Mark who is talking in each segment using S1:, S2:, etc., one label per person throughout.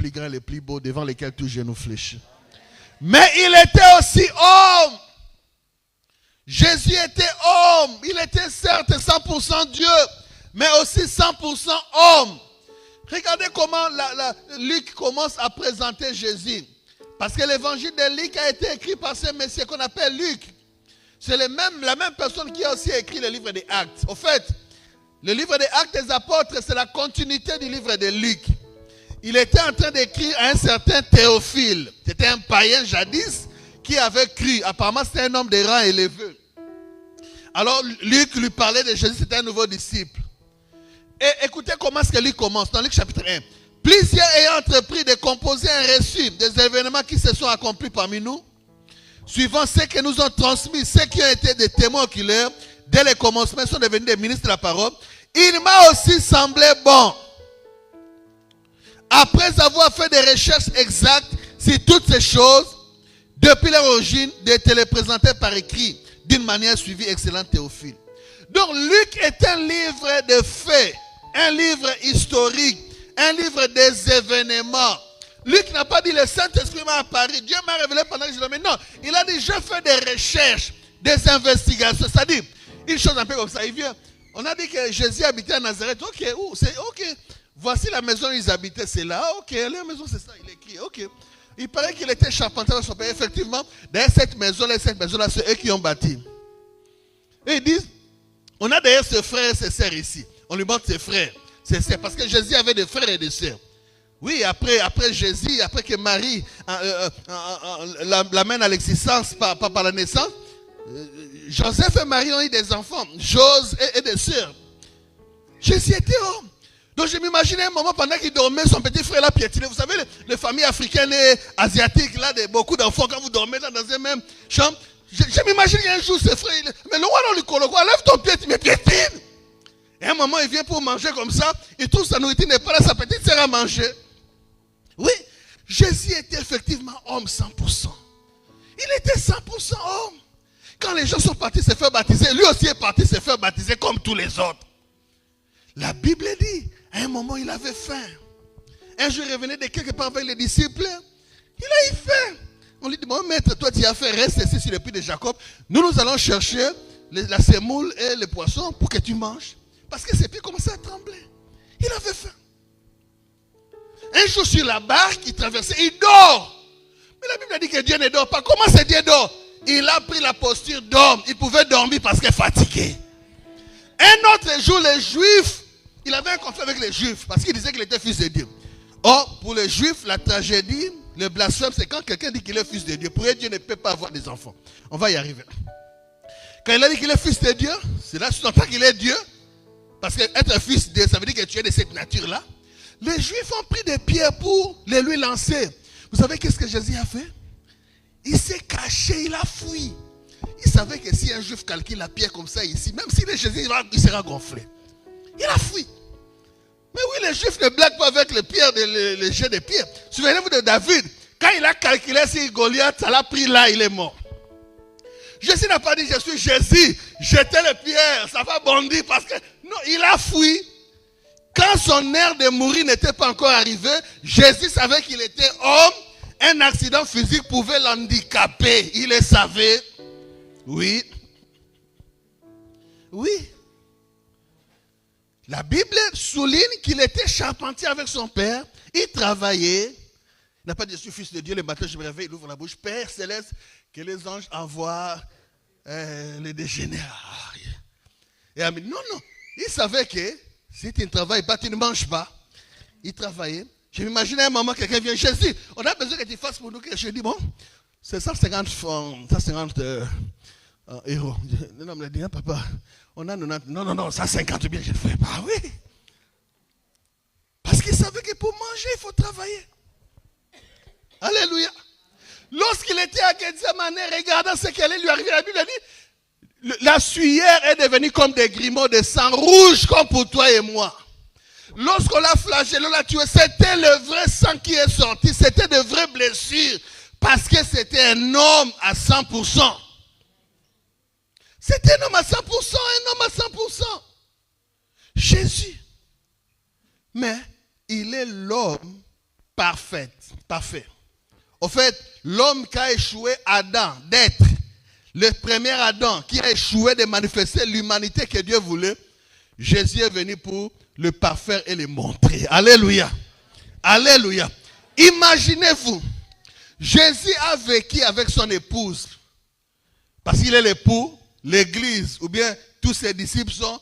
S1: plus grands et les plus beaux devant lesquels tout genou fléchit. Mais il était aussi homme. Jésus était homme. Il était certes 100% Dieu, mais aussi 100% homme. Regardez comment Luc commence à présenter Jésus. Parce que l'évangile de Luc a été écrit par ce monsieur qu'on appelle Luc. C'est la même personne qui a aussi écrit le livre des Actes. Au fait, le livre des Actes des Apôtres, c'est la continuité du livre de Luc. Il était en train d'écrire à un certain Théophile. C'était un païen jadis qui avait cru. Apparemment, c'était un homme de rang élevé. Alors, Luc lui parlait de Jésus, c'était un nouveau disciple. Et écoutez comment est-ce que Luc commence, dans Luc chapitre 1. Plusieurs ayant entrepris de composer un récit des événements qui se sont accomplis parmi nous, suivant ce que nous ont transmis, ceux qui ont été des témoins oculaires, dès le commencement, sont devenus des ministres de la parole, il m'a aussi semblé bon, après avoir fait des recherches exactes sur toutes ces choses, depuis leur origine, de te les présenter par écrit, d'une manière suivie, excellent Théophile. Donc Luc est un livre de faits, un livre historique, un livre des événements. Luc n'a pas dit le Saint-Esprit m'a apparu, Dieu m'a révélé pendant que je dormais. Non, il a dit je fais des recherches, des investigations. C'est-à-dire, une chose un peu comme ça, il vient. On a dit que Jésus habitait à Nazareth. Ok, c'est ok. Voici la maison où ils habitaient, c'est là. Ok, la maison c'est ça, il est écrit. Ok. Il paraît qu'il était charpentier dans son pays. Effectivement, d'ailleurs cette maison-là, c'est eux qui ont bâti. Et ils disent, on a d'ailleurs ses frères et ses sœurs ici. On lui montre ses frères, ses sœurs. Parce que Jésus avait des frères et des sœurs. Oui, après Jésus, après que Marie l'amène à l'existence par la naissance, Joseph et Marie ont eu des enfants, Jose et des sœurs. Jésus était homme. Donc je m'imaginais un moment pendant qu'il dormait, son petit frère là piétinait. Vous savez, les familles africaines et asiatiques, là, beaucoup d'enfants, quand vous dormez là, dans une même chambre, je m'imagine qu'un jour ses frères, mais le roi dans le colo, lève ton pied, tu me piétines. Et à un moment, il vient pour manger comme ça, il trouve sa nourriture n'est pas là, sa petite sœur à manger. Oui, Jésus était effectivement homme 100%. Il était 100% homme. Quand les gens sont partis se faire baptiser, lui aussi est parti se faire baptiser comme tous les autres. La Bible dit, à un moment il avait faim. Un jour il revenait de quelque part avec les disciples, il a eu faim. On lui dit, mon maître, toi tu as fait, reste ici sur le puits de Jacob. Nous allons chercher la semoule et le poisson pour que tu manges. Parce que ses pieds commençaient à trembler. Il avait faim. Un jour sur la barque, il traversait, il dort. Mais la Bible a dit que Dieu ne dort pas. Comment c'est Dieu dort? Il a pris la posture d'homme. Il pouvait dormir parce qu'il est fatigué. Un autre jour, les Juifs, il avait un conflit avec les Juifs parce qu'il disait qu'il était fils de Dieu. Or, pour les Juifs, la tragédie, le blasphème, c'est quand quelqu'un dit qu'il est fils de Dieu. Pour eux, Dieu ne peut pas avoir des enfants. On va y arriver. Quand il a dit qu'il est fils de Dieu, c'est là sous-entend qu'il est Dieu. Parce qu'être fils de Dieu, ça veut dire que tu es de cette nature-là. Les Juifs ont pris des pierres pour les lui lancer. Vous savez qu'est-ce que Jésus a fait? Il s'est caché, il a fui. Il savait que si un Juif calcule la pierre comme ça ici, même s'il est Jésus, il sera gonflé. Il a fui. Mais oui, les Juifs ne blaguent pas avec les pierres, les jets de pierres. Souvenez-vous de David. Quand il a calculé si Goliath, ça l'a pris là, il est mort. Jésus n'a pas dit, je suis Jésus, jetez les pierres, ça va bondir parce que... Non, il a fui. Quand son heure de mourir n'était pas encore arrivé, Jésus savait qu'il était homme. Un accident physique pouvait l'handicaper. Il le savait. Oui. Oui. La Bible souligne qu'il était charpentier avec son père. Il travaillait. Il n'a pas dit, je suis fils de Dieu. Le matin, je me réveille, il ouvre la bouche. Père céleste, que les anges envoient les dégénères. Et non, non. Il savait que si tu ne travailles pas, tu ne manges pas. Il travaillait. Je m'imaginais un moment, quelqu'un vient, Jésus, on a besoin que tu fasses pour nous quelque chose. Je dis, bon, c'est 150 euros. Non, me dit, papa, on a 90. Non, 150 bien, je ne ferai pas. Oui. Parce qu'il savait que pour manger, il faut travailler. Alléluia. Lorsqu'il était à Gethsemane, regardant ce qui allait lui arriver, la Bible a dit, la sueur est devenue comme des grumeaux de sang rouge, comme pour toi et moi. Lorsqu'on l'a flagellé, on l'a tué, c'était le vrai sang qui est sorti. C'était de vraies blessures. Parce que c'était un homme à 100%. C'était un homme à 100%, un homme à 100%. Jésus. Mais il est l'homme parfaite. Parfait. Au fait, l'homme qui a échoué, Adam, d'être le premier Adam qui a échoué de manifester l'humanité que Dieu voulait, Jésus est venu pour le parfaire et le montrer. Alléluia. Alléluia. Imaginez-vous, Jésus a vécu avec son épouse, parce qu'il est l'époux, l'église, ou bien tous ses disciples sont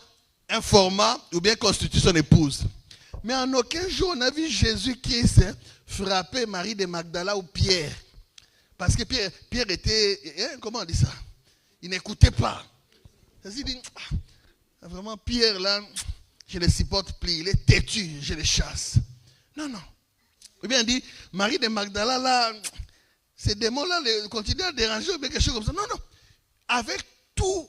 S1: informats, ou bien constituent son épouse. Mais en aucun jour, on a vu Jésus-Christ frapper Marie de Magdala ou Pierre. Parce que Pierre était, comment on dit ça? Il n'écoutait pas. Il dit, vraiment Pierre là, je ne le supporte plus, il est têtu, je le chasse. Non, non. Ou bien on dit, Marie de Magdala là, ces démons-là continuent à déranger ou bien quelque chose comme ça. Non, non. Avec tout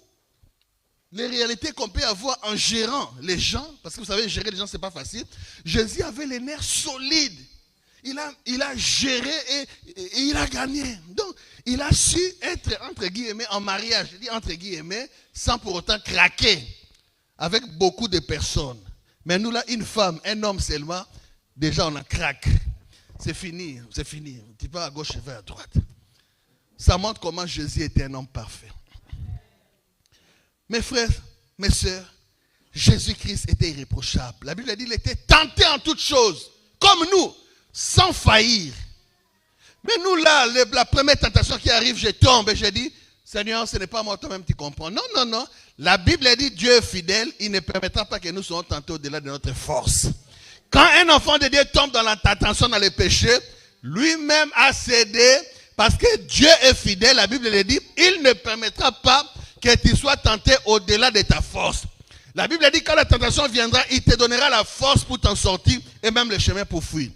S1: les réalités qu'on peut avoir en gérant les gens, parce que vous savez, gérer les gens, ce n'est pas facile. Jésus avait les nerfs solides. Il a géré et il a gagné. Donc, il a su être, entre guillemets, en mariage, je dis entre guillemets, sans pour autant craquer avec beaucoup de personnes. Mais nous, là, une femme, un homme seulement, déjà, on a craqué. C'est fini, c'est fini. Un petit peu à gauche et vers à droite. Ça montre comment Jésus était un homme parfait. Mes frères, mes sœurs, Jésus-Christ était irréprochable. La Bible a dit qu'il était tenté en toutes choses, comme nous, sans faillir. Mais nous là, la première tentation qui arrive, je tombe et je dis, Seigneur, ce n'est pas moi, toi-même tu comprends. Non, non, non. La Bible a dit, Dieu est fidèle, il ne permettra pas que nous soyons tentés au-delà de notre force. Quand un enfant de Dieu tombe dans la tentation, dans le péché, lui-même a cédé, parce que Dieu est fidèle, la Bible le dit, il ne permettra pas que tu sois tenté au-delà de ta force. La Bible dit que quand la tentation viendra, il te donnera la force pour t'en sortir et même le chemin pour fuir.